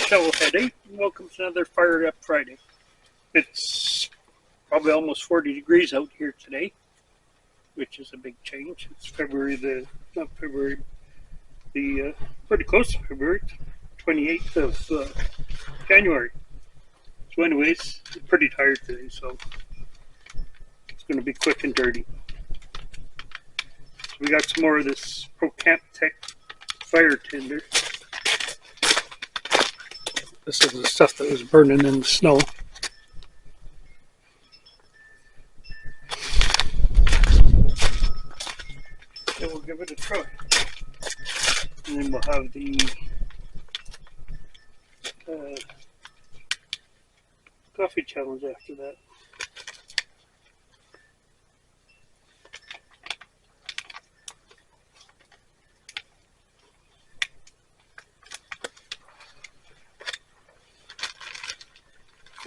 Shovelhead, and welcome to another Fired Up Friday. It's probably almost 40 degrees out here today, which is a big change. It's pretty close to February, 28th of January. So anyways, I'm pretty tired today, so it's going to be quick and dirty. So we got some more of this Pro Camp Tech fire tinder. This is the stuff that was burning in the snow. And we'll give it a try. And then we'll have the coffee challenge after that.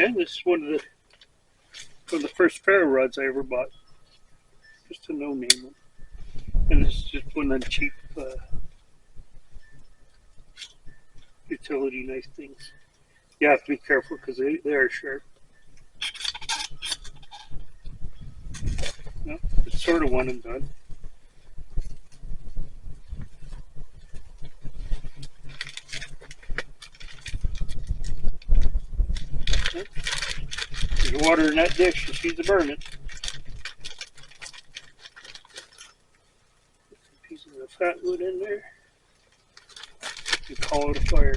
And this is one of the first Ferro rods I ever bought. Just a no-name one. And this is just one of the cheap utility knife things. You have to be careful because they are sharp. No, it's sort of one and done. There's water in that dish, you see the burn it. Put some pieces of fat wood in there. You call it a fire.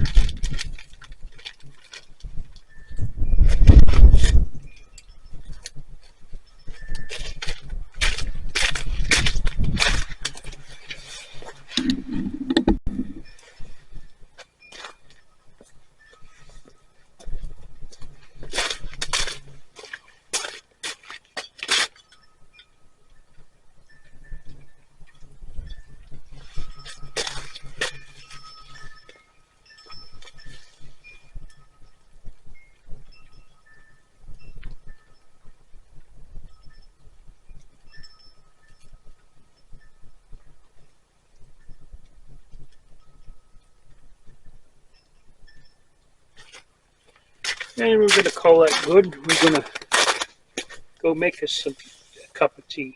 And we're going to call that good. We're going to go make us a cup of tea.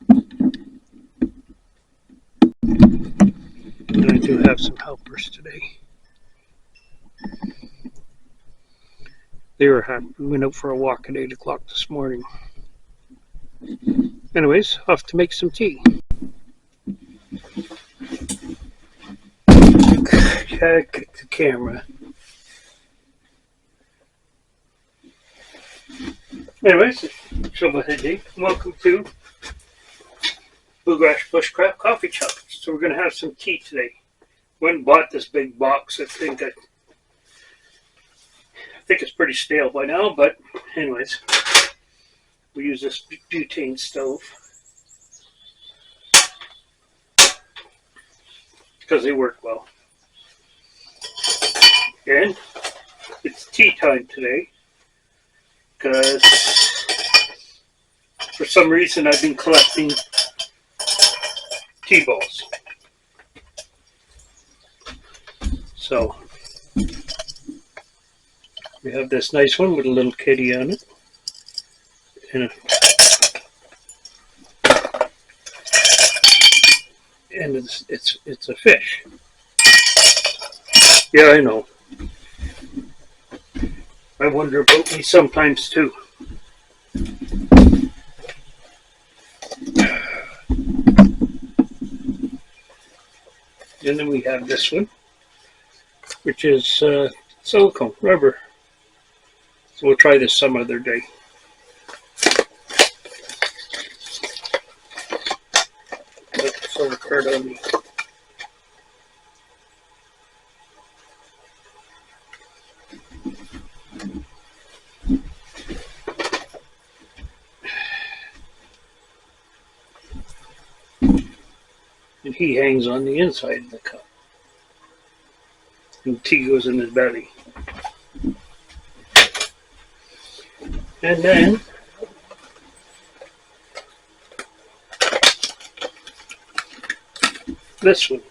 And I do have some helpers today. They were happy. We went out for a walk at 8 o'clock this morning. Anyways, off to make some tea. Check the camera. Anyways, Shovelhead Day. Welcome to Bluegrass Bushcraft Coffee Challenge. So we're going to have some tea today. Went and bought this big box. I think it's pretty stale by now, but anyways, we use this butane stove because they work well. And it's tea time today because for some reason I've been collecting tea balls. So we have this nice one with a little kitty on it, and it's a fish. Yeah, I know. I wonder about me sometimes too. And then we have this one, which is silicone rubber. So we'll try this some other day. Put the silver card on me. And he hangs on the inside of the cup. And tea goes in his belly. And then this one.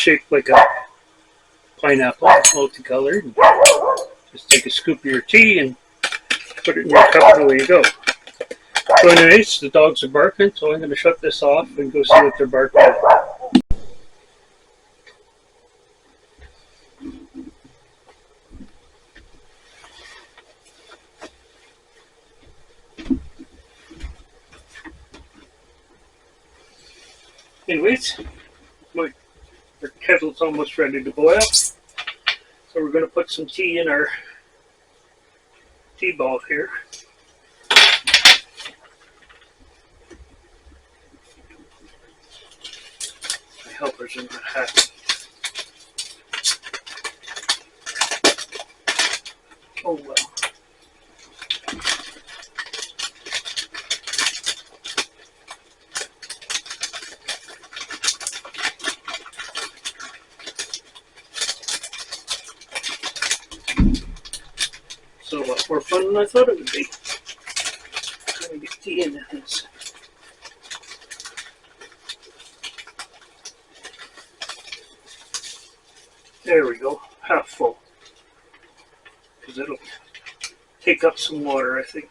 shaped like a pineapple, multicolored. Just take a scoop of your tea and put it in your cup and away you go. So anyways, the dogs are barking, so I'm going to shut this off and go see what they're barking at. Anyways, our kettle's almost ready to boil. So we're going to put some tea in our tea ball here. My helpers are not happy. Oh well. So a lot more fun than I thought it would be. Trying to get tea into this. There we go, half full. Because it'll take up some water, I think.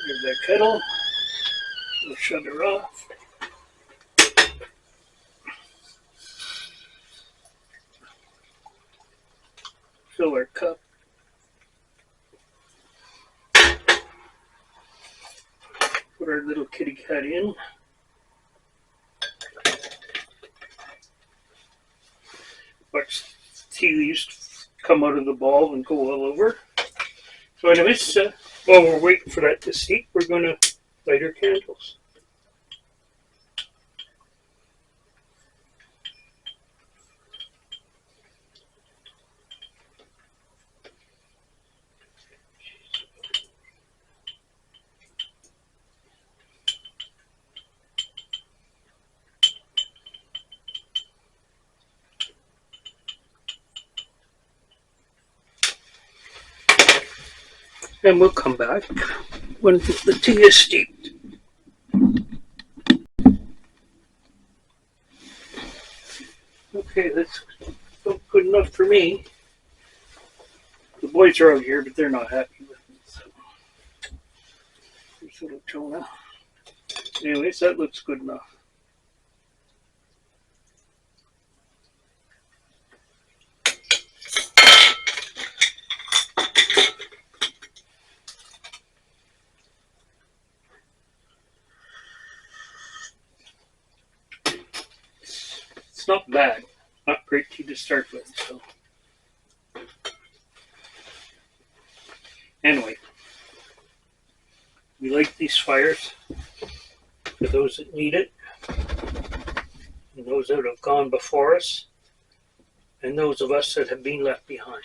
Here's that kettle. We'll shut her off. Fill our cup. Put our little kitty cat in. Watch the tea leaves come out of the ball and go all over. So anyways, while we're waiting for that to steep, we're going to light our candles. And we'll come back when the tea is steeped. Okay, that's good enough for me. The boys are out here, but they're not happy with me. So there's little Jonah. Anyways, that looks good enough. It's not bad. Not great tea to start with, so. Anyway, we light these fires for those that need it, and those that have gone before us, and those of us that have been left behind.